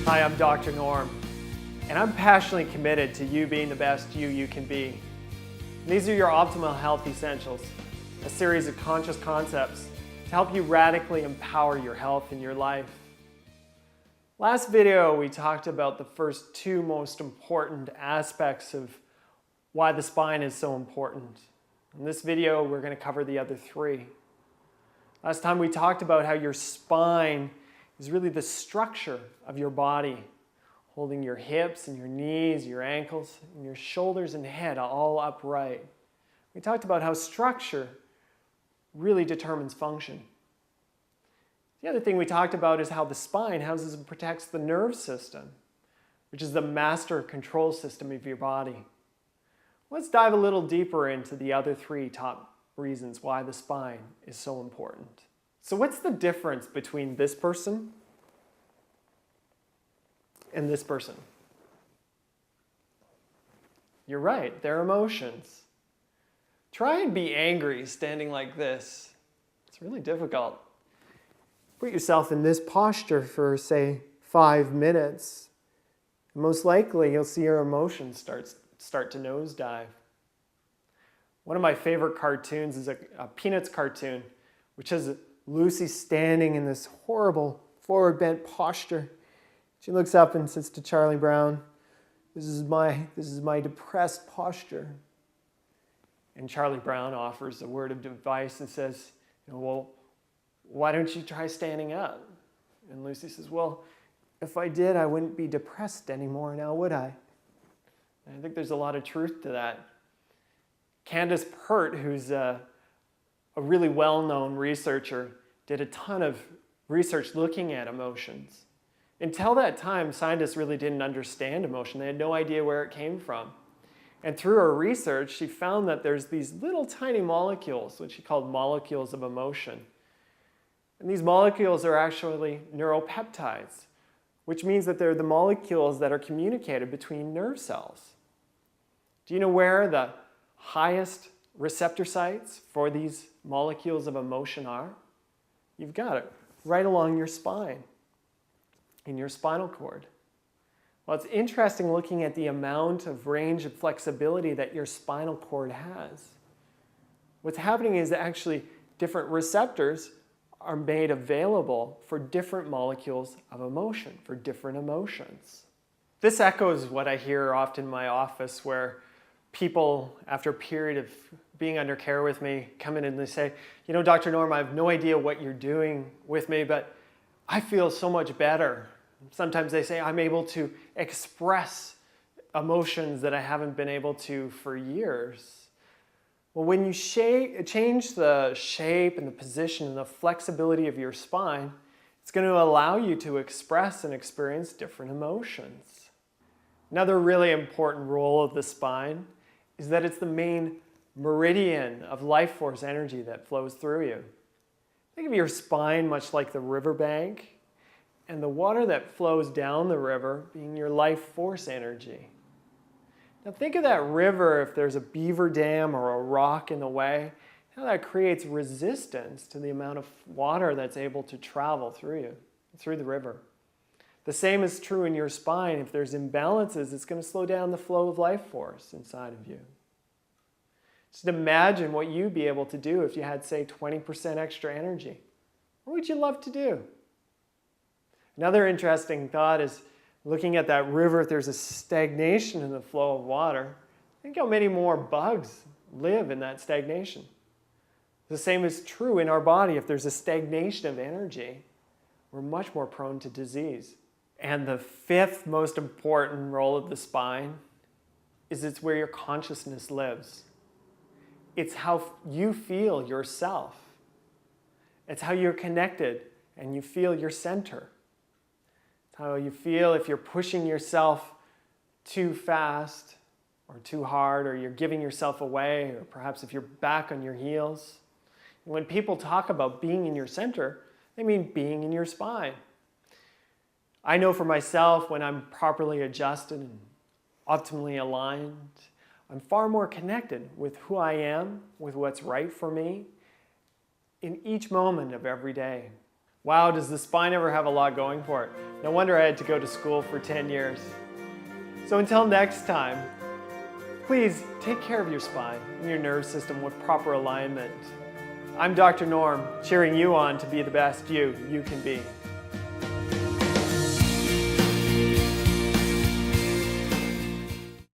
Hi, I'm Dr. Norm, and I'm passionately committed to you being the best you can be. These are your Optimal Health Essentials, a series of conscious concepts to help you radically empower your health and your life. Last video, we talked about the first two most important aspects of why the spine is so important. In this video, we're going to cover the other three. Last time we talked about how your spine is really the structure of your body, holding your hips and your knees, your ankles, and your shoulders and head all upright. We talked about how structure really determines function. The other thing we talked about is how the spine houses and protects the nerve system, which is the master control system of your body. Let's dive a little deeper into the other three top reasons why the spine is so important. So what's the difference between this person and this person? You're right, they're emotions. Try and be angry standing like this. It's really difficult. Put yourself in this posture for, say, 5 minutes. Most likely, you'll see your emotions start to nosedive. One of my favorite cartoons is a Peanuts cartoon, which has Lucy standing in this horrible forward bent posture. She looks up and says to Charlie Brown, this is my depressed posture. And Charlie Brown offers a word of advice and says, well, why don't you try standing up? And Lucy says, well, if I did, I wouldn't be depressed anymore now, would I? And I think there's a lot of truth to that. Candace Pert, who's a really well-known researcher, did a ton of research looking at emotions. Until that time, scientists really didn't understand emotion. They had no idea where it came from. And through her research, she found that there's these little tiny molecules, which she called molecules of emotion. And these molecules are actually neuropeptides, which means that they're the molecules that are communicated between nerve cells. Do you know where the highest receptor sites for these molecules of emotion are? You've got it right along your spine, in your spinal cord. Well, it's interesting looking at the amount of range of flexibility that your spinal cord has. What's happening is that actually different receptors are made available for different molecules of emotion, for different emotions. This echoes what I hear often in my office, where people, after a period of being under care with me, come in and they say, Dr. Norm, I have no idea what you're doing with me, but I feel so much better. Sometimes they say, I'm able to express emotions that I haven't been able to for years. Well, when you change the shape and the position and the flexibility of your spine, it's going to allow you to express and experience different emotions. Another really important role of the spine is that it's the main meridian of life force energy that flows through you. Think of your spine much like the riverbank, and the water that flows down the river being your life force energy. Now think of that river, if there's a beaver dam or a rock in the way, how that creates resistance to the amount of water that's able to travel through the river. The same is true in your spine. If there's imbalances, it's going to slow down the flow of life force inside of you. Just imagine what you'd be able to do if you had, say, 20% extra energy. What would you love to do? Another interesting thought is looking at that river, if there's a stagnation in the flow of water, think how many more bugs live in that stagnation. The same is true in our body. If there's a stagnation of energy, we're much more prone to disease. And the fifth most important role of the spine is it's where your consciousness lives. It's how you feel yourself. It's how you're connected and you feel your center. How you feel if you're pushing yourself too fast or too hard, or you're giving yourself away, or perhaps if you're back on your heels. When people talk about being in your center, they mean being in your spine. I know for myself, when I'm properly adjusted and optimally aligned, I'm far more connected with who I am, with what's right for me in each moment of every day. Wow, does the spine ever have a lot going for it? No wonder I had to go to school for 10 years. So until next time, please take care of your spine and your nerve system with proper alignment. I'm Dr. Norm, cheering you on to be the best you can be.